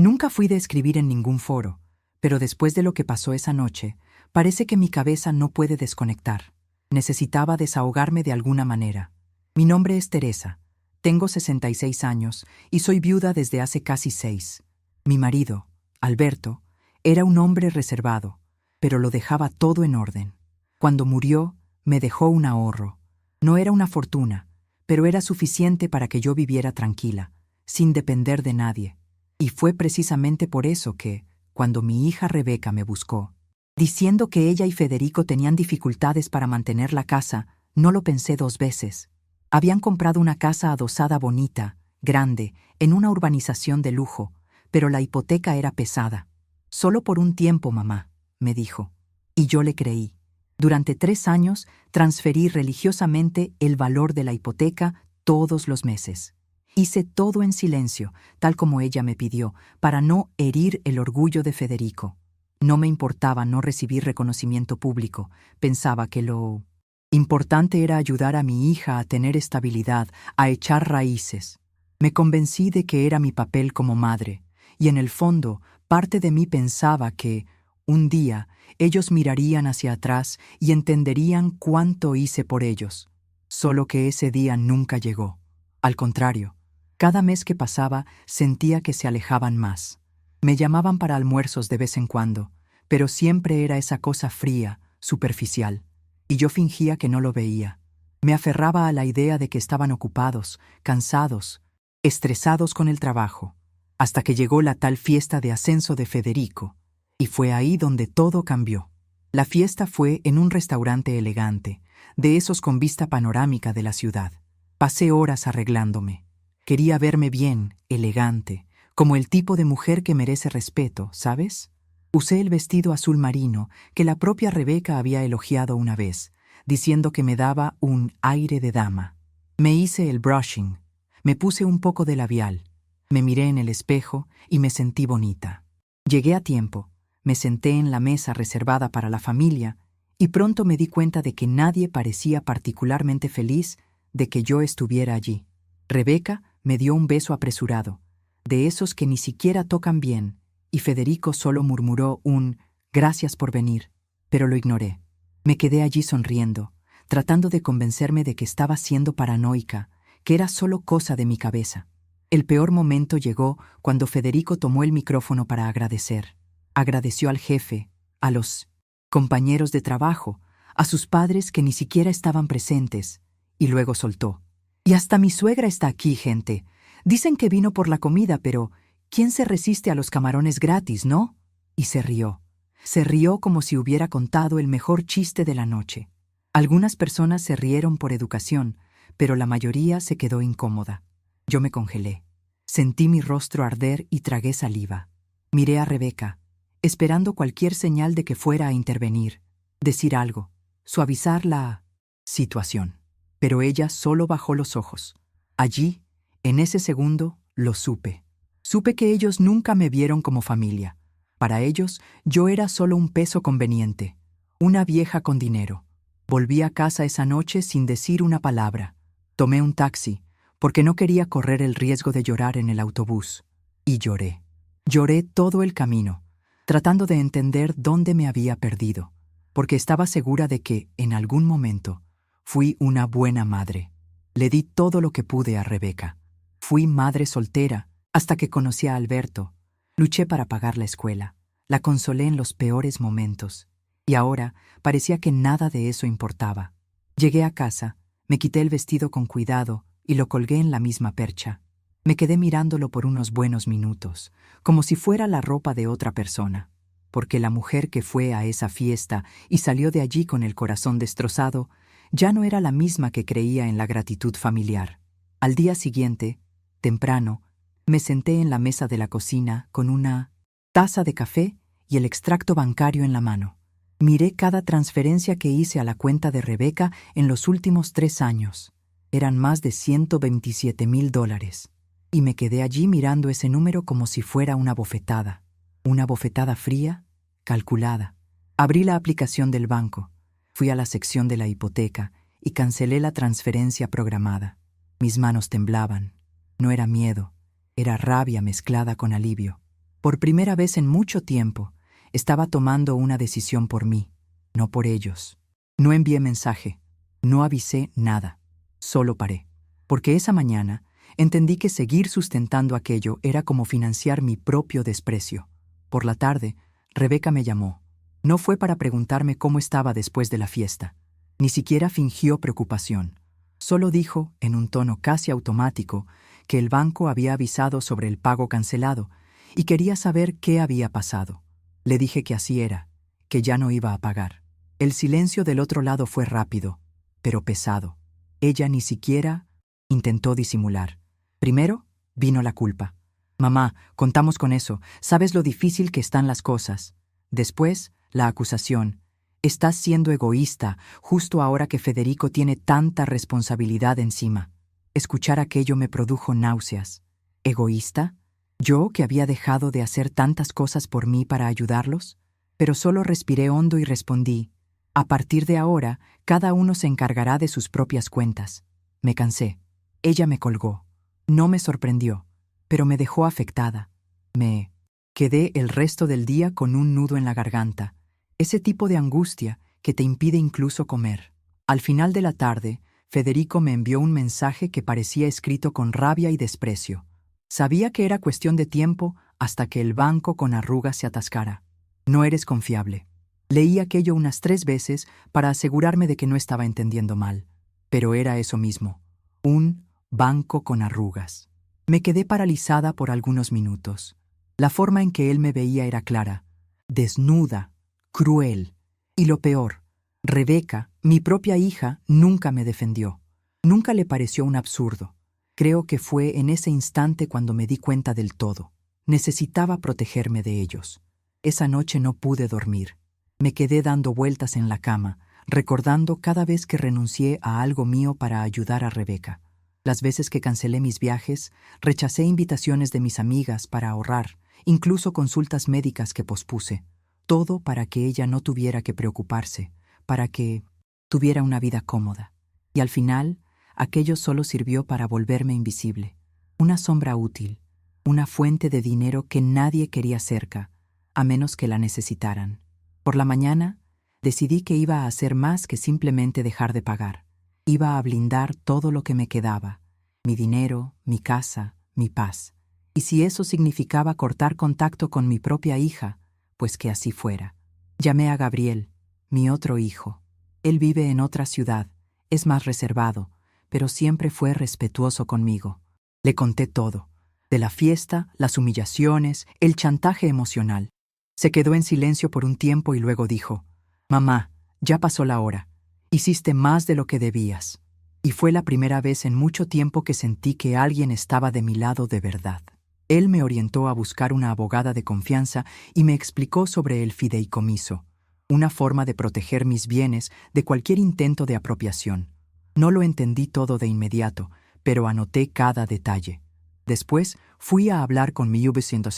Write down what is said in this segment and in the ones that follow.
Nunca fui de escribir en ningún foro, pero después de lo que pasó esa noche, parece que mi cabeza no puede desconectar. Necesitaba desahogarme de alguna manera. Mi nombre es Teresa, tengo 66 años y soy viuda desde hace casi 6. Mi marido, Alberto, era un hombre reservado, pero lo dejaba todo en orden. Cuando murió, me dejó un ahorro. No era una fortuna, pero era suficiente para que yo viviera tranquila, sin depender de nadie. Y fue precisamente por eso que, cuando mi hija Rebeca me buscó, diciendo que ella y Federico tenían dificultades para mantener la casa, no lo pensé 2 veces. Habían comprado una casa adosada bonita, grande, en una urbanización de lujo, pero la hipoteca era pesada. «Solo por un tiempo, mamá», me dijo. Y yo le creí. Durante 3 años transferí religiosamente el valor de la hipoteca todos los meses. Hice todo en silencio, tal como ella me pidió, para no herir el orgullo de Federico. No me importaba no recibir reconocimiento público. Pensaba que lo importante era ayudar a mi hija a tener estabilidad, a echar raíces. Me convencí de que era mi papel como madre, y en el fondo, parte de mí pensaba que, un día, ellos mirarían hacia atrás y entenderían cuánto hice por ellos. Solo que ese día nunca llegó. Al contrario, cada mes que pasaba sentía que se alejaban más. Me llamaban para almuerzos de vez en cuando, pero siempre era esa cosa fría, superficial, y yo fingía que no lo veía. Me aferraba a la idea de que estaban ocupados, cansados, estresados con el trabajo, hasta que llegó la tal fiesta de ascenso de Federico, y fue ahí donde todo cambió. La fiesta fue en un restaurante elegante, de esos con vista panorámica de la ciudad. Pasé horas arreglándome. Quería verme bien, elegante, como el tipo de mujer que merece respeto, ¿sabes? Usé el vestido azul marino que la propia Rebeca había elogiado una vez, diciendo que me daba un aire de dama. Me hice el brushing, me puse un poco de labial, me miré en el espejo y me sentí bonita. Llegué a tiempo, me senté en la mesa reservada para la familia y pronto me di cuenta de que nadie parecía particularmente feliz de que yo estuviera allí. Rebeca me dio un beso apresurado, de esos que ni siquiera tocan bien, y Federico solo murmuró un «gracias por venir», pero lo ignoré. Me quedé allí sonriendo, tratando de convencerme de que estaba siendo paranoica, que era solo cosa de mi cabeza. El peor momento llegó cuando Federico tomó el micrófono para agradecer. Agradeció al jefe, a los compañeros de trabajo, a sus padres que ni siquiera estaban presentes, y luego soltó. «Y hasta mi suegra está aquí, gente. Dicen que vino por la comida, pero ¿quién se resiste a los camarones gratis, no?» Y se rió. Se rió como si hubiera contado el mejor chiste de la noche. Algunas personas se rieron por educación, pero la mayoría se quedó incómoda. Yo me congelé. Sentí mi rostro arder y tragué saliva. Miré a Rebeca, esperando cualquier señal de que fuera a intervenir, decir algo, suavizar la situación. Pero ella solo bajó los ojos. Allí, en ese segundo, lo supe. Supe que ellos nunca me vieron como familia. Para ellos, yo era solo un peso conveniente, una vieja con dinero. Volví a casa esa noche sin decir una palabra. Tomé un taxi, porque no quería correr el riesgo de llorar en el autobús. Y lloré. Lloré todo el camino, tratando de entender dónde me había perdido, porque estaba segura de que, en algún momento, fui una buena madre. Le di todo lo que pude a Rebeca. Fui madre soltera hasta que conocí a Alberto. Luché para pagar la escuela. La consolé en los peores momentos. Y ahora parecía que nada de eso importaba. Llegué a casa, me quité el vestido con cuidado y lo colgué en la misma percha. Me quedé mirándolo por unos buenos minutos, como si fuera la ropa de otra persona, porque la mujer que fue a esa fiesta y salió de allí con el corazón destrozado ya no era la misma que creía en la gratitud familiar. Al día siguiente, temprano, me senté en la mesa de la cocina con una taza de café y el extracto bancario en la mano. Miré cada transferencia que hice a la cuenta de Rebeca en los últimos 3 años. Eran más de $127,000. Y me quedé allí mirando ese número como si fuera una bofetada. Una bofetada fría, calculada. Abrí la aplicación del banco. Fui a la sección de la hipoteca y cancelé la transferencia programada. Mis manos temblaban. No era miedo, era rabia mezclada con alivio. Por primera vez en mucho tiempo, estaba tomando una decisión por mí, no por ellos. No envié mensaje, no avisé nada, solo paré. Porque esa mañana entendí que seguir sustentando aquello era como financiar mi propio desprecio. Por la tarde, Rebeca me llamó. No fue para preguntarme cómo estaba después de la fiesta. Ni siquiera fingió preocupación. Solo dijo, en un tono casi automático, que el banco había avisado sobre el pago cancelado y quería saber qué había pasado. Le dije que así era, que ya no iba a pagar. El silencio del otro lado fue rápido, pero pesado. Ella ni siquiera intentó disimular. Primero, vino la culpa. Mamá, contamos con eso, sabes lo difícil que están las cosas. Después, la acusación. Estás siendo egoísta justo ahora que Federico tiene tanta responsabilidad encima. Escuchar aquello me produjo náuseas. ¿Egoísta? ¿Yo que había dejado de hacer tantas cosas por mí para ayudarlos? Pero solo respiré hondo y respondí, a partir de ahora, cada uno se encargará de sus propias cuentas. Me cansé. Ella me colgó. No me sorprendió, pero me dejó afectada. Me quedé el resto del día con un nudo en la garganta, ese tipo de angustia que te impide incluso comer. Al final de la tarde, Federico me envió un mensaje que parecía escrito con rabia y desprecio. Sabía que era cuestión de tiempo hasta que el banco con arrugas se atascara. No eres confiable. Leí aquello unas 3 veces para asegurarme de que no estaba entendiendo mal. Pero era eso mismo, un banco con arrugas. Me quedé paralizada por algunos minutos. La forma en que él me veía era clara, desnuda, cruel. Y lo peor, Rebeca, mi propia hija, nunca me defendió. Nunca le pareció un absurdo. Creo que fue en ese instante cuando me di cuenta del todo. Necesitaba protegerme de ellos. Esa noche no pude dormir. Me quedé dando vueltas en la cama, recordando cada vez que renuncié a algo mío para ayudar a Rebeca. Las veces que cancelé mis viajes, rechacé invitaciones de mis amigas para ahorrar, incluso consultas médicas que pospuse. Todo para que ella no tuviera que preocuparse, para que tuviera una vida cómoda. Y al final, aquello solo sirvió para volverme invisible. Una sombra útil, una fuente de dinero que nadie quería cerca, a menos que la necesitaran. Por la mañana, decidí que iba a hacer más que simplemente dejar de pagar. Iba a blindar todo lo que me quedaba, mi dinero, mi casa, mi paz. Y si eso significaba cortar contacto con mi propia hija, pues que así fuera. Llamé a Gabriel, mi otro hijo. Él vive en otra ciudad, es más reservado, pero siempre fue respetuoso conmigo. Le conté todo, de la fiesta, las humillaciones, el chantaje emocional. Se quedó en silencio por un tiempo y luego dijo, «Mamá, ya pasó la hora. Hiciste más de lo que debías». Y fue la primera vez en mucho tiempo que sentí que alguien estaba de mi lado de verdad. Él me orientó a buscar una abogada de confianza y me explicó sobre el fideicomiso, una forma de proteger mis bienes de cualquier intento de apropiación. No lo entendí todo de inmediato, pero anoté cada detalle. Después fui a hablar con mi vecina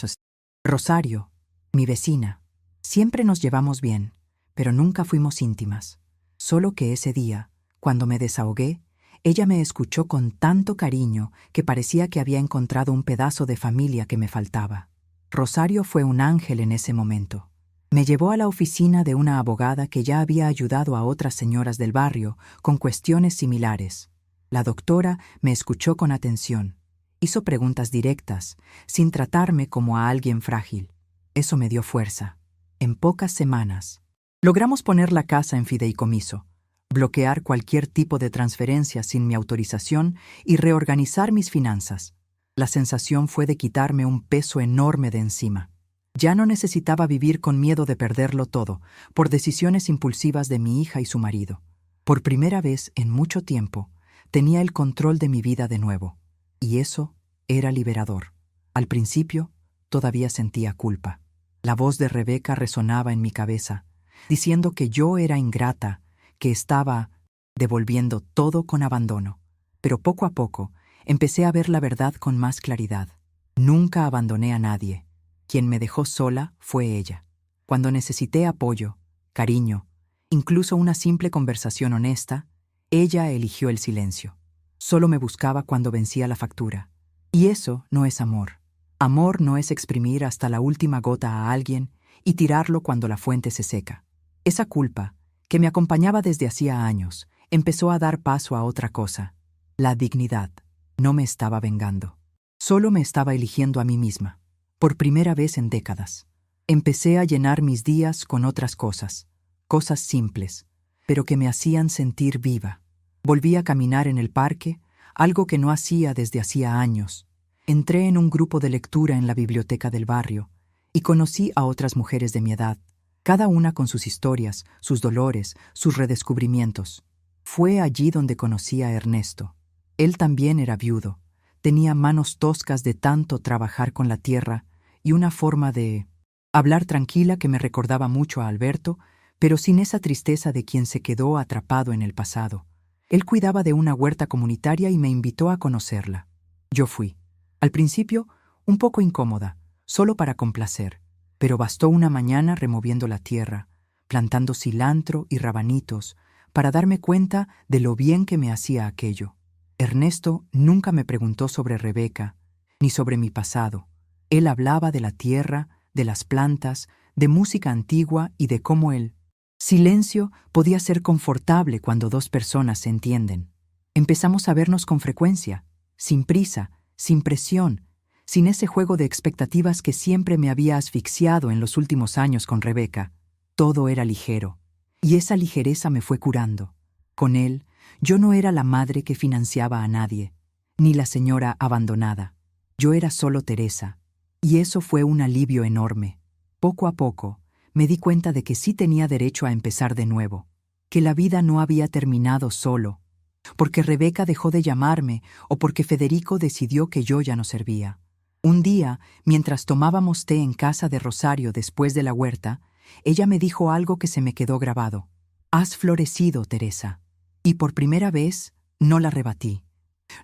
Rosario, mi vecina. Siempre nos llevamos bien, pero nunca fuimos íntimas. Solo que ese día, cuando me desahogué, ella me escuchó con tanto cariño que parecía que había encontrado un pedazo de familia que me faltaba. Rosario fue un ángel en ese momento. Me llevó a la oficina de una abogada que ya había ayudado a otras señoras del barrio con cuestiones similares. La doctora me escuchó con atención. Hizo preguntas directas, sin tratarme como a alguien frágil. Eso me dio fuerza. En pocas semanas, logramos poner la casa en fideicomiso, bloquear cualquier tipo de transferencia sin mi autorización y reorganizar mis finanzas. La sensación fue de quitarme un peso enorme de encima. Ya no necesitaba vivir con miedo de perderlo todo por decisiones impulsivas de mi hija y su marido. Por primera vez en mucho tiempo, tenía el control de mi vida de nuevo. Y eso era liberador. Al principio, todavía sentía culpa. La voz de Rebeca resonaba en mi cabeza, diciendo que yo era ingrata, que estaba devolviendo todo con abandono. Pero poco a poco, empecé a ver la verdad con más claridad. Nunca abandoné a nadie. Quien me dejó sola fue ella. Cuando necesité apoyo, cariño, incluso una simple conversación honesta, ella eligió el silencio. Solo me buscaba cuando vencía la factura. Y eso no es amor. Amor no es exprimir hasta la última gota a alguien y tirarlo cuando la fuente se seca. Esa culpa, que me acompañaba desde hacía años, empezó a dar paso a otra cosa. La dignidad. No me estaba vengando. Solo me estaba eligiendo a mí misma. Por primera vez en décadas. Empecé a llenar mis días con otras cosas. Cosas simples, pero que me hacían sentir viva. Volví a caminar en el parque, algo que no hacía desde hacía años. Entré en un grupo de lectura en la biblioteca del barrio y conocí a otras mujeres de mi edad, cada una con sus historias, sus dolores, sus redescubrimientos. Fue allí donde conocí a Ernesto. Él también era viudo, tenía manos toscas de tanto trabajar con la tierra y una forma de hablar tranquila que me recordaba mucho a Alberto, pero sin esa tristeza de quien se quedó atrapado en el pasado. Él cuidaba de una huerta comunitaria y me invitó a conocerla. Yo fui. Al principio, un poco incómoda, solo para complacer, pero bastó una mañana removiendo la tierra, plantando cilantro y rabanitos, para darme cuenta de lo bien que me hacía aquello. Ernesto nunca me preguntó sobre Rebeca, ni sobre mi pasado. Él hablaba de la tierra, de las plantas, de música antigua y de cómo el silencio podía ser confortable cuando dos personas se entienden. Empezamos a vernos con frecuencia, sin prisa, sin presión, sin ese juego de expectativas que siempre me había asfixiado en los últimos años con Rebeca. Todo era ligero, y esa ligereza me fue curando. Con él, yo no era la madre que financiaba a nadie, ni la señora abandonada. Yo era solo Teresa, y eso fue un alivio enorme. Poco a poco, me di cuenta de que sí tenía derecho a empezar de nuevo, que la vida no había terminado solo, porque Rebeca dejó de llamarme o porque Federico decidió que yo ya no servía. Un día, mientras tomábamos té en casa de Rosario después de la huerta, ella me dijo algo que se me quedó grabado. «Has florecido, Teresa». Y por primera vez, no la rebatí.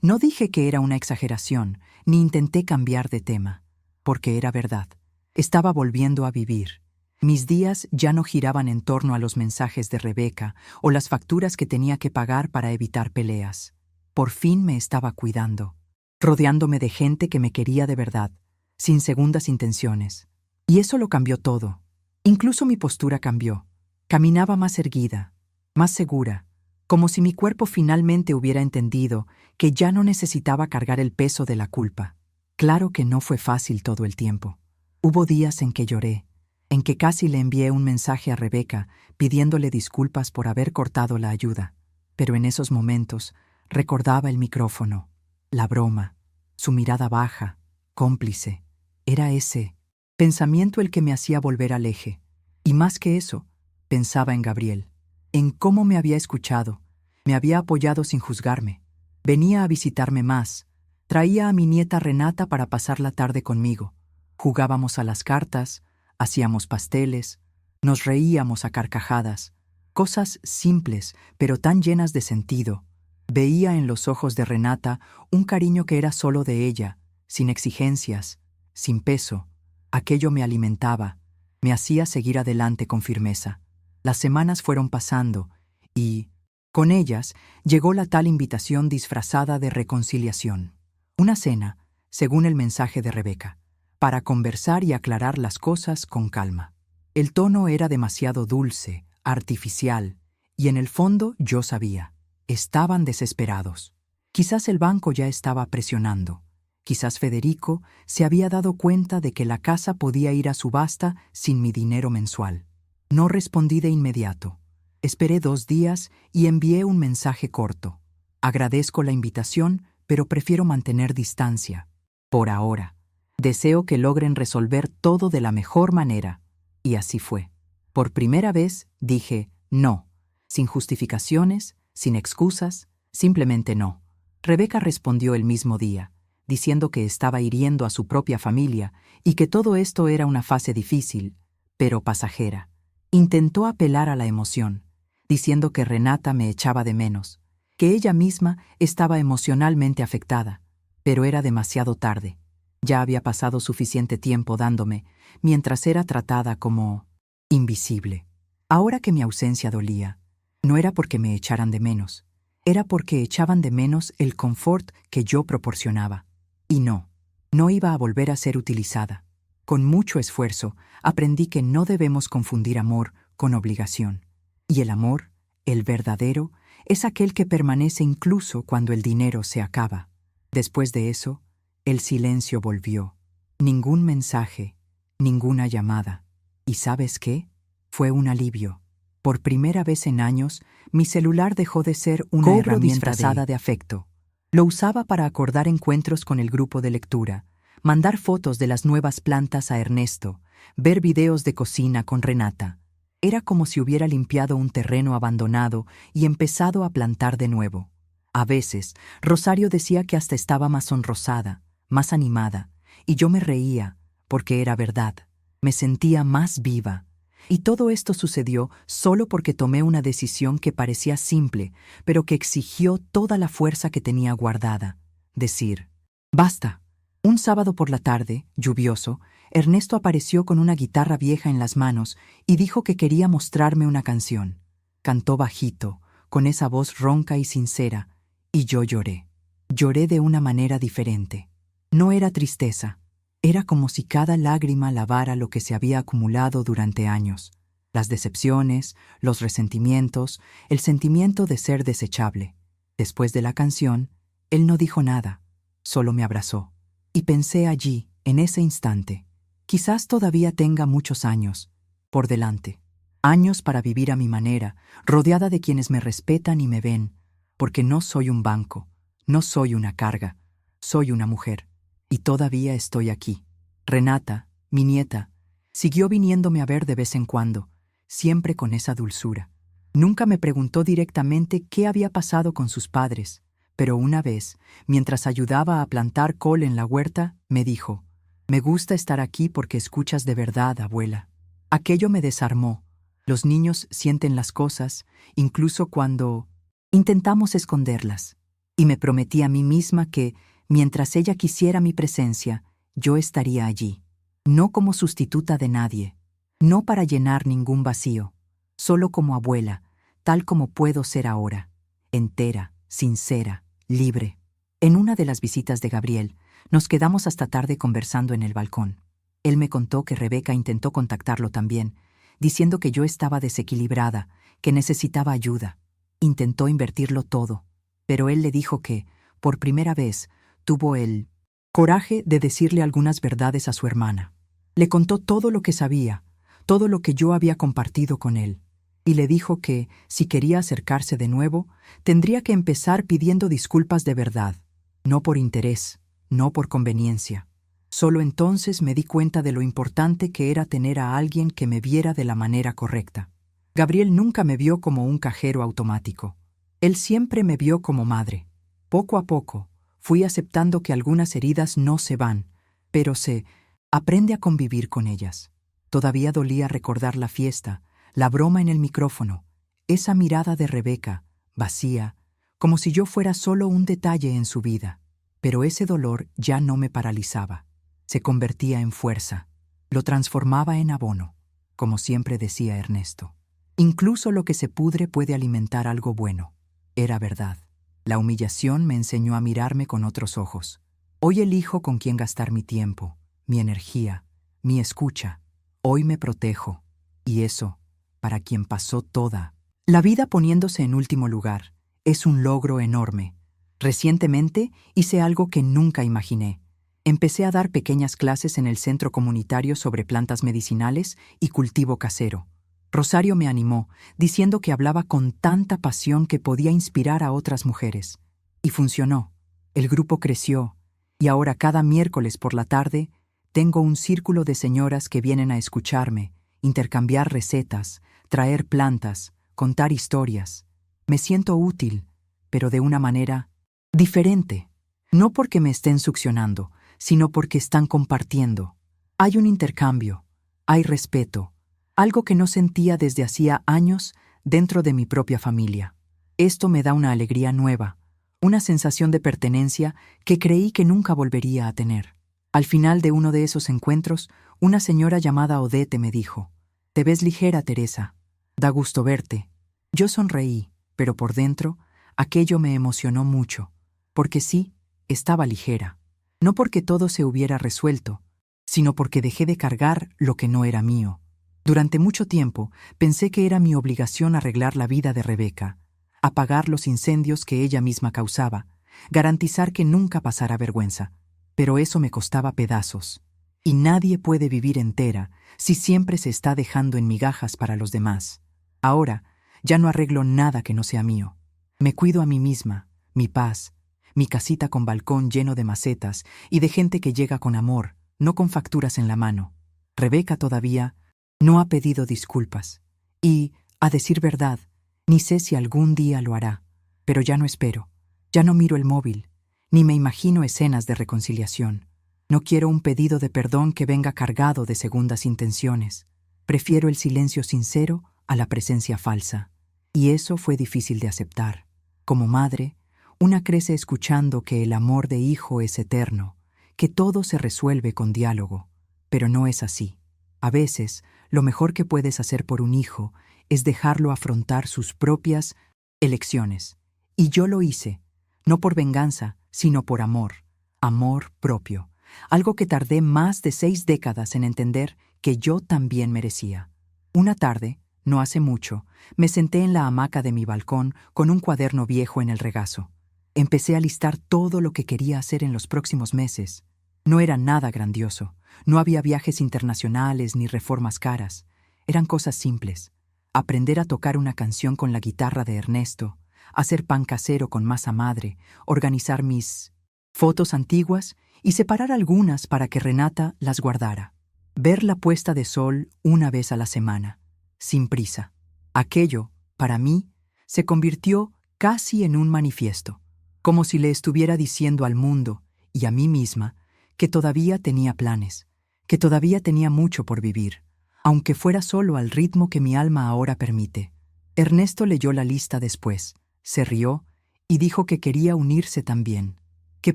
No dije que era una exageración, ni intenté cambiar de tema, porque era verdad. Estaba volviendo a vivir. Mis días ya no giraban en torno a los mensajes de Rebeca o las facturas que tenía que pagar para evitar peleas. Por fin me estaba cuidando, rodeándome de gente que me quería de verdad, sin segundas intenciones. Y eso lo cambió todo. Incluso mi postura cambió. Caminaba más erguida, más segura, como si mi cuerpo finalmente hubiera entendido que ya no necesitaba cargar el peso de la culpa. Claro que no fue fácil todo el tiempo. Hubo días en que lloré, en que casi le envié un mensaje a Rebeca pidiéndole disculpas por haber cortado la ayuda. Pero en esos momentos recordaba el micrófono, la broma, su mirada baja, cómplice. Era ese pensamiento el que me hacía volver al eje. Y más que eso, pensaba en Gabriel, en cómo me había escuchado, me había apoyado sin juzgarme. Venía a visitarme más, traía a mi nieta Renata para pasar la tarde conmigo. Jugábamos a las cartas, hacíamos pasteles, nos reíamos a carcajadas, cosas simples pero tan llenas de sentido. Veía en los ojos de Renata un cariño que era solo de ella, sin exigencias, sin peso. Aquello me alimentaba, me hacía seguir adelante con firmeza. Las semanas fueron pasando y, con ellas, llegó la tal invitación disfrazada de reconciliación. Una cena, según el mensaje de Rebeca, para conversar y aclarar las cosas con calma. El tono era demasiado dulce, artificial, y en el fondo yo sabía. Estaban desesperados. Quizás el banco ya estaba presionando. Quizás Federico se había dado cuenta de que la casa podía ir a subasta sin mi dinero mensual. No respondí de inmediato. Esperé 2 días y envié un mensaje corto. Agradezco la invitación, pero prefiero mantener distancia. Por ahora. Deseo que logren resolver todo de la mejor manera. Y así fue. Por primera vez dije no, sin justificaciones, sin excusas, simplemente no. Rebeca respondió el mismo día, diciendo que estaba hiriendo a su propia familia y que todo esto era una fase difícil, pero pasajera. Intentó apelar a la emoción, diciendo que Renata me echaba de menos, que ella misma estaba emocionalmente afectada, pero era demasiado tarde. Ya había pasado suficiente tiempo dándome, mientras era tratada como invisible. Ahora que mi ausencia dolía, no era porque me echaran de menos, era porque echaban de menos el confort que yo proporcionaba. Y no, No iba a volver a ser utilizada. Con mucho esfuerzo, aprendí que no debemos confundir amor con obligación. Y el amor, el verdadero, es aquel que permanece incluso cuando el dinero se acaba. Después de eso, el silencio volvió. Ningún mensaje, ninguna llamada. ¿Y sabes qué? Fue un alivio. Por primera vez en años, mi celular dejó de ser una herramienta disfrazada de afecto. Lo usaba para acordar encuentros con el grupo de lectura, mandar fotos de las nuevas plantas a Ernesto, ver videos de cocina con Renata. Era como si hubiera limpiado un terreno abandonado y empezado a plantar de nuevo. A veces, Rosario decía que hasta estaba más sonrosada, más animada, y yo me reía, porque era verdad. Me sentía más viva. Y todo esto sucedió solo porque tomé una decisión que parecía simple, pero que exigió toda la fuerza que tenía guardada. Decir, basta. Un sábado por la tarde, lluvioso, Ernesto apareció con una guitarra vieja en las manos y dijo que quería mostrarme una canción. Cantó bajito, con esa voz ronca y sincera, y yo lloré. Lloré de una manera diferente. No era tristeza. Era como si cada lágrima lavara lo que se había acumulado durante años. Las decepciones, los resentimientos, el sentimiento de ser desechable. Después de la canción, él no dijo nada, solo me abrazó. Y pensé allí, en ese instante, quizás todavía tenga muchos años por delante. Años para vivir a mi manera, rodeada de quienes me respetan y me ven, porque no soy un banco, no soy una carga, soy una mujer. Y todavía estoy aquí. Renata, mi nieta, siguió viniéndome a ver de vez en cuando, siempre con esa dulzura. Nunca me preguntó directamente qué había pasado con sus padres, pero una vez, mientras ayudaba a plantar col en la huerta, me dijo, «Me gusta estar aquí porque escuchas de verdad, abuela». Aquello me desarmó. Los niños sienten las cosas, incluso cuando intentamos esconderlas. Y me prometí a mí misma que, mientras ella quisiera mi presencia, yo estaría allí. No como sustituta de nadie, no para llenar ningún vacío, solo como abuela, tal como puedo ser ahora, entera, sincera, libre. En una de las visitas de Gabriel, nos quedamos hasta tarde conversando en el balcón. Él me contó que Rebeca intentó contactarlo también, diciendo que yo estaba desequilibrada, que necesitaba ayuda. Intentó invertirlo todo, pero él le dijo que, por primera vez, tuvo el coraje de decirle algunas verdades a su hermana. Le contó todo lo que sabía, todo lo que yo había compartido con él, y le dijo que, si quería acercarse de nuevo, tendría que empezar pidiendo disculpas de verdad, no por interés, no por conveniencia. Solo entonces me di cuenta de lo importante que era tener a alguien que me viera de la manera correcta. Gabriel nunca me vio como un cajero automático. Él siempre me vio como madre. Poco a poco, fui aceptando que algunas heridas no se van, pero se aprende a convivir con ellas. Todavía dolía recordar la fiesta, la broma en el micrófono, esa mirada de Rebeca, vacía, como si yo fuera solo un detalle en su vida. Pero ese dolor ya no me paralizaba. Se convertía en fuerza. Lo transformaba en abono, como siempre decía Ernesto. Incluso lo que se pudre puede alimentar algo bueno. Era verdad. La humillación me enseñó a mirarme con otros ojos. Hoy elijo con quién gastar mi tiempo, mi energía, mi escucha. Hoy me protejo. Y eso, para quien pasó toda la vida poniéndose en último lugar, es un logro enorme. Recientemente hice algo que nunca imaginé. Empecé a dar pequeñas clases en el centro comunitario sobre plantas medicinales y cultivo casero. Rosario me animó, diciendo que hablaba con tanta pasión que podía inspirar a otras mujeres. Y funcionó. El grupo creció, y ahora cada miércoles por la tarde tengo un círculo de señoras que vienen a escucharme, intercambiar recetas, traer plantas, contar historias. Me siento útil, pero de una manera diferente. No porque me estén succionando, sino porque están compartiendo. Hay un intercambio, hay respeto, algo que no sentía desde hacía años dentro de mi propia familia. Esto me da una alegría nueva, una sensación de pertenencia que creí que nunca volvería a tener. Al final de uno de esos encuentros, una señora llamada Odete me dijo, «Te ves ligera, Teresa. Da gusto verte». Yo sonreí, pero por dentro, aquello me emocionó mucho, porque sí, estaba ligera. No porque todo se hubiera resuelto, sino porque dejé de cargar lo que no era mío. Durante mucho tiempo pensé que era mi obligación arreglar la vida de Rebeca, apagar los incendios que ella misma causaba, garantizar que nunca pasara vergüenza. Pero eso me costaba pedazos. Y nadie puede vivir entera si siempre se está dejando en migajas para los demás. Ahora, ya no arreglo nada que no sea mío. Me cuido a mí misma, mi paz, mi casita con balcón lleno de macetas y de gente que llega con amor, no con facturas en la mano. Rebeca todavía no ha pedido disculpas. Y, a decir verdad, ni sé si algún día lo hará. Pero ya no espero. Ya no miro el móvil, ni me imagino escenas de reconciliación. No quiero un pedido de perdón que venga cargado de segundas intenciones. Prefiero el silencio sincero a la presencia falsa. Y eso fue difícil de aceptar. Como madre, una crece escuchando que el amor de hijo es eterno, que todo se resuelve con diálogo. Pero no es así. A veces, lo mejor que puedes hacer por un hijo es dejarlo afrontar sus propias elecciones. Y yo lo hice, no por venganza, sino por amor. Amor propio. Algo que tardé más de 6 décadas en entender que yo también merecía. Una tarde, no hace mucho, me senté en la hamaca de mi balcón con un cuaderno viejo en el regazo. Empecé a listar todo lo que quería hacer en los próximos meses. No era nada grandioso. No había viajes internacionales ni reformas caras. Eran cosas simples. Aprender a tocar una canción con la guitarra de Ernesto, hacer pan casero con masa madre, organizar mis fotos antiguas y separar algunas para que Renata las guardara. Ver la puesta de sol una vez a la semana, sin prisa. Aquello, para mí, se convirtió casi en un manifiesto, como si le estuviera diciendo al mundo y a mí misma que todavía tenía planes, que todavía tenía mucho por vivir, aunque fuera solo al ritmo que mi alma ahora permite. Ernesto leyó la lista después, se rió y dijo que quería unirse también, que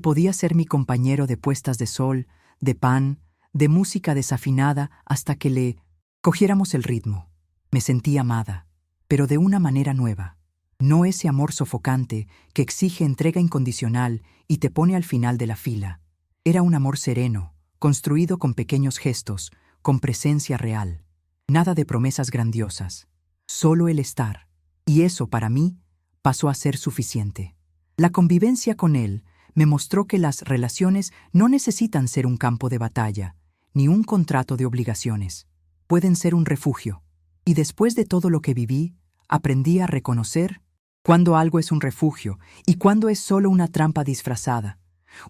podía ser mi compañero de puestas de sol, de pan, de música desafinada hasta que le cogiéramos el ritmo. Me sentí amada, pero de una manera nueva. No ese amor sofocante que exige entrega incondicional y te pone al final de la fila. Era un amor sereno, construido con pequeños gestos, con presencia real. Nada de promesas grandiosas. Solo el estar. Y eso, para mí, pasó a ser suficiente. La convivencia con él me mostró que las relaciones no necesitan ser un campo de batalla, ni un contrato de obligaciones. Pueden ser un refugio. Y después de todo lo que viví, aprendí a reconocer cuándo algo es un refugio y cuándo es solo una trampa disfrazada.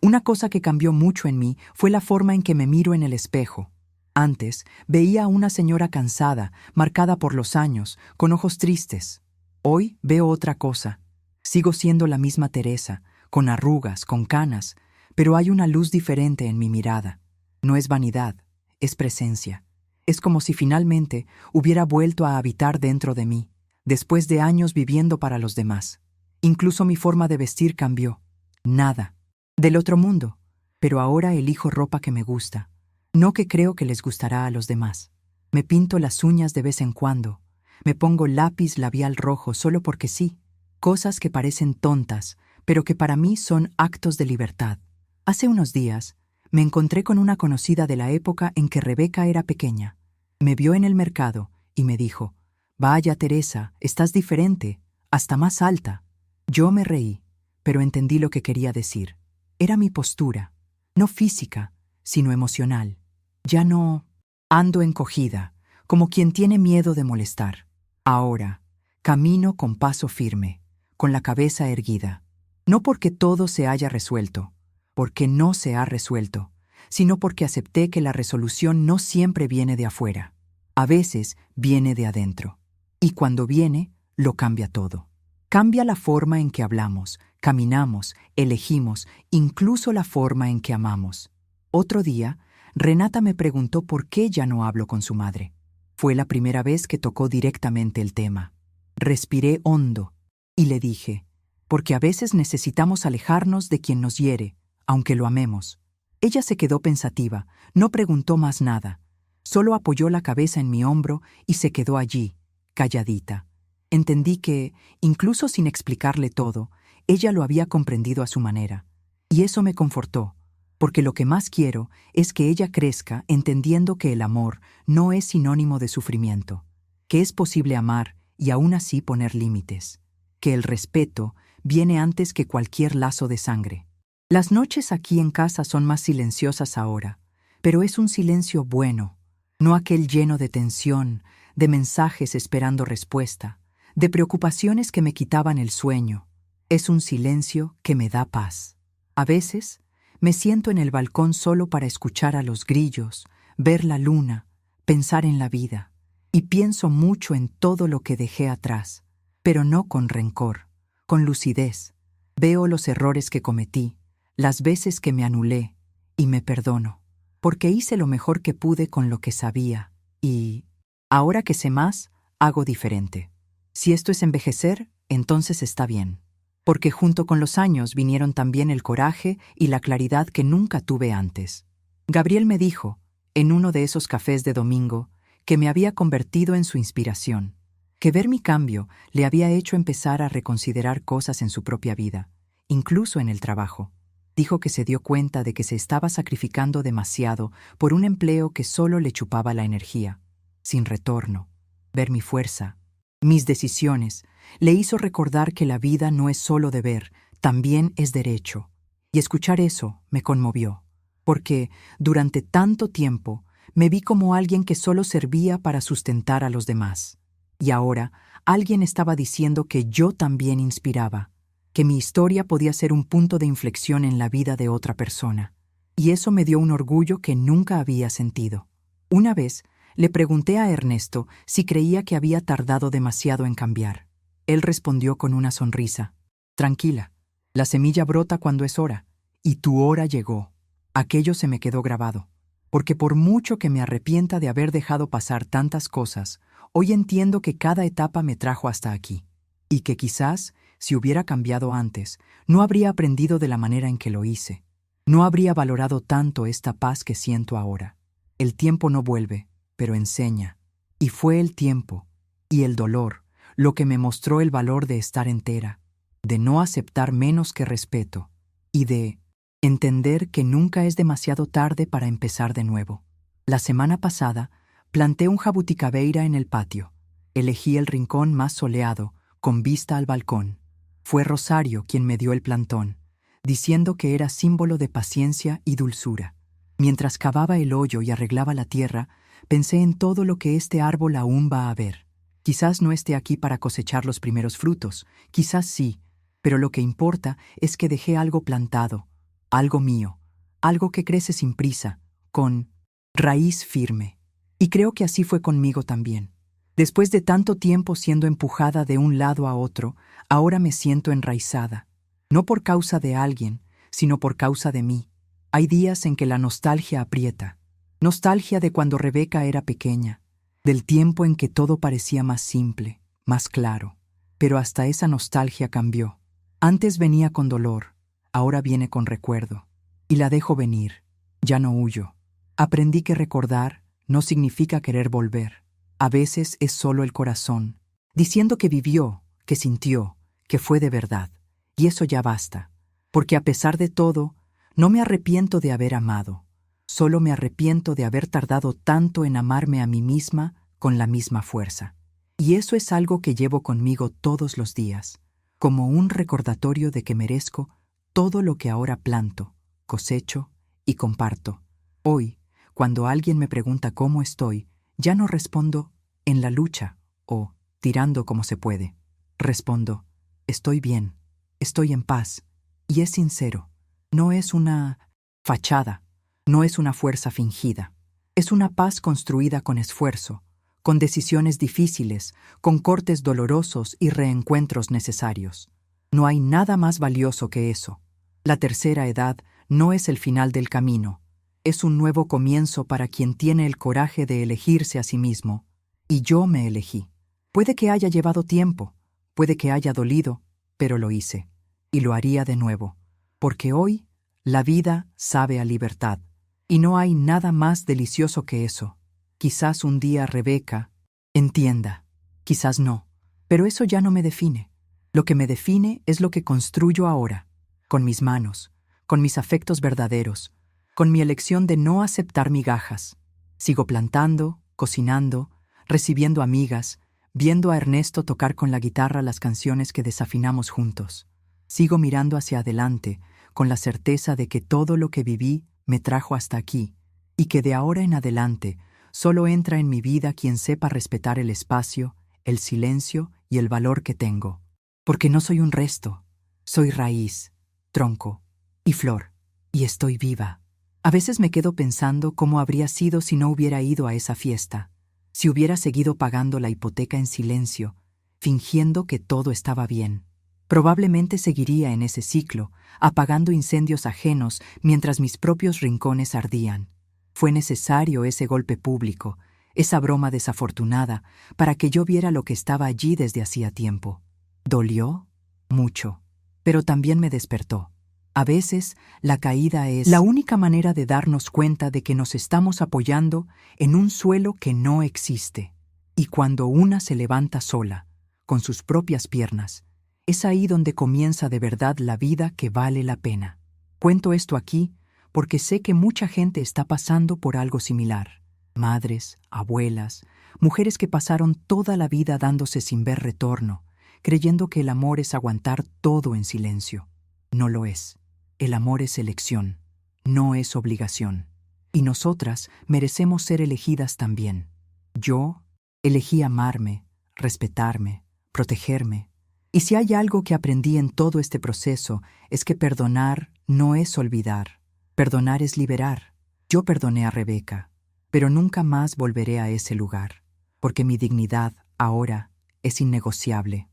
Una cosa que cambió mucho en mí fue la forma en que me miro en el espejo. Antes veía a una señora cansada, marcada por los años, con ojos tristes. Hoy veo otra cosa. Sigo siendo la misma Teresa, con arrugas, con canas, pero hay una luz diferente en mi mirada. No es vanidad, es presencia. Es como si finalmente hubiera vuelto a habitar dentro de mí, después de años viviendo para los demás. Incluso mi forma de vestir cambió. Nada del otro mundo, pero ahora elijo ropa que me gusta, no que creo que les gustará a los demás. Me pinto las uñas de vez en cuando, me pongo lápiz labial rojo solo porque sí, cosas que parecen tontas, pero que para mí son actos de libertad. Hace unos días, me encontré con una conocida de la época en que Rebeca era pequeña. Me vio en el mercado y me dijo: «Vaya, Teresa, estás diferente, hasta más alta». Yo me reí, pero entendí lo que quería decir. Era mi postura, no física, sino emocional. Ya no ando encogida, como quien tiene miedo de molestar. Ahora, camino con paso firme, con la cabeza erguida. No porque todo se haya resuelto, porque no se ha resuelto, sino porque acepté que la resolución no siempre viene de afuera. A veces viene de adentro. Y cuando viene, lo cambia todo. Cambia la forma en que hablamos, caminamos, elegimos, incluso la forma en que amamos. Otro día, Renata me preguntó por qué ya no hablo con su madre. Fue la primera vez que tocó directamente el tema. Respiré hondo y le dije: «Porque a veces necesitamos alejarnos de quien nos hiere, aunque lo amemos». Ella se quedó pensativa, no preguntó más nada. Solo apoyó la cabeza en mi hombro y se quedó allí, calladita. Entendí que, incluso sin explicarle todo, ella lo había comprendido a su manera. Y eso me confortó. porque lo que más quiero es que ella crezca entendiendo que el amor no es sinónimo de sufrimiento, que es posible amar y aún así poner límites, que el respeto viene antes que cualquier lazo de sangre. Las noches aquí en casa son más silenciosas ahora, pero es un silencio bueno, no aquel lleno de tensión, de mensajes esperando respuesta, de preocupaciones que me quitaban el sueño. Es un silencio que me da paz. A veces me siento en el balcón solo para escuchar a los grillos, ver la luna, pensar en la vida, y pienso mucho en todo lo que dejé atrás, pero no con rencor, con lucidez. Veo los errores que cometí, las veces que me anulé, y me perdono, porque hice lo mejor que pude con lo que sabía, y ahora que sé más, hago diferente. Si esto es envejecer, entonces está bien, porque junto con los años vinieron también el coraje y la claridad que nunca tuve antes. Gabriel me dijo, en uno de esos cafés de domingo, que me había convertido en su inspiración, que ver mi cambio le había hecho empezar a reconsiderar cosas en su propia vida, incluso en el trabajo. Dijo que se dio cuenta de que se estaba sacrificando demasiado por un empleo que solo le chupaba la energía, sin retorno. Ver mi fuerza, mis decisiones, le hizo recordar que la vida no es solo deber, también es derecho. Y escuchar eso me conmovió, porque durante tanto tiempo me vi como alguien que solo servía para sustentar a los demás. Y ahora alguien estaba diciendo que yo también inspiraba, que mi historia podía ser un punto de inflexión en la vida de otra persona. Y eso me dio un orgullo que nunca había sentido. Una vez le pregunté a Ernesto si creía que había tardado demasiado en cambiar. Él respondió con una sonrisa. Tranquila, la semilla brota cuando es hora, y tu hora llegó. Aquello se me quedó grabado, porque por mucho que me arrepienta de haber dejado pasar tantas cosas, hoy entiendo que cada etapa me trajo hasta aquí, y que quizás, si hubiera cambiado antes, no habría aprendido de la manera en que lo hice. No habría valorado tanto esta paz que siento ahora. El tiempo no vuelve, pero enseña. Y fue el tiempo y el dolor lo que me mostró el valor de estar entera, de no aceptar menos que respeto y de entender que nunca es demasiado tarde para empezar de nuevo. La semana pasada planté un jabuticabeira en el patio. Elegí el rincón más soleado, con vista al balcón. Fue Rosario quien me dio el plantón, diciendo que era símbolo de paciencia y dulzura. Mientras cavaba el hoyo y arreglaba la tierra, pensé en todo lo que este árbol aún va a ver. Quizás no esté aquí para cosechar los primeros frutos, quizás sí, pero lo que importa es que dejé algo plantado, algo mío, algo que crece sin prisa, con raíz firme. Y creo que así fue conmigo también. Después de tanto tiempo siendo empujada de un lado a otro, ahora me siento enraizada, no por causa de alguien, sino por causa de mí. Hay días en que la nostalgia aprieta. Nostalgia de cuando Rebeca era pequeña, del tiempo en que todo parecía más simple, más claro. Pero hasta esa nostalgia cambió. Antes venía con dolor, ahora viene con recuerdo. Y la dejo venir, ya no huyo. Aprendí que recordar no significa querer volver. A veces es solo el corazón, diciendo que vivió, que sintió, que fue de verdad. Y eso ya basta, porque a pesar de todo, no me arrepiento de haber amado. Solo me arrepiento de haber tardado tanto en amarme a mí misma con la misma fuerza. Y eso es algo que llevo conmigo todos los días, como un recordatorio de que merezco todo lo que ahora planto, cosecho y comparto. Hoy, cuando alguien me pregunta cómo estoy, ya no respondo en la lucha o tirando como se puede. Respondo, estoy bien, estoy en paz, y es sincero. No es una fachada, no es una fuerza fingida. Es una paz construida con esfuerzo, con decisiones difíciles, con cortes dolorosos y reencuentros necesarios. No hay nada más valioso que eso. La tercera edad no es el final del camino. Es un nuevo comienzo para quien tiene el coraje de elegirse a sí mismo. Y yo me elegí. Puede que haya llevado tiempo, puede que haya dolido, pero lo hice. Y lo haría de nuevo. Porque hoy la vida sabe a libertad. Y no hay nada más delicioso que eso. Quizás un día Rebeca entienda. Quizás no. Pero eso ya no me define. Lo que me define es lo que construyo ahora. Con mis manos, con mis afectos verdaderos, con mi elección de no aceptar migajas. Sigo plantando, cocinando, recibiendo amigas, viendo a Ernesto tocar con la guitarra las canciones que desafinamos juntos. Sigo mirando hacia adelante, con la certeza de que todo lo que viví me trajo hasta aquí, y que de ahora en adelante solo entra en mi vida quien sepa respetar el espacio, el silencio y el valor que tengo. Porque no soy un resto, soy raíz, tronco y flor, y estoy viva. A veces me quedo pensando cómo habría sido si no hubiera ido a esa fiesta, si hubiera seguido pagando la hipoteca en silencio, fingiendo que todo estaba bien. Probablemente seguiría en ese ciclo, apagando incendios ajenos mientras mis propios rincones ardían. Fue necesario ese golpe público, esa broma desafortunada, para que yo viera lo que estaba allí desde hacía tiempo. Dolió mucho, pero también me despertó. A veces, la caída es la única manera de darnos cuenta de que nos estamos apoyando en un suelo que no existe. Y cuando una se levanta sola, con sus propias piernas, es ahí donde comienza de verdad la vida que vale la pena. Cuento esto aquí porque sé que mucha gente está pasando por algo similar. Madres, abuelas, mujeres que pasaron toda la vida dándose sin ver retorno, creyendo que el amor es aguantar todo en silencio. No lo es. El amor es elección, no es obligación. Y nosotras merecemos ser elegidas también. Yo elegí amarme, respetarme, protegerme. Y si hay algo que aprendí en todo este proceso es que perdonar no es olvidar. Perdonar es liberar. Yo perdoné a Rebeca, pero nunca más volveré a ese lugar, porque mi dignidad ahora es innegociable.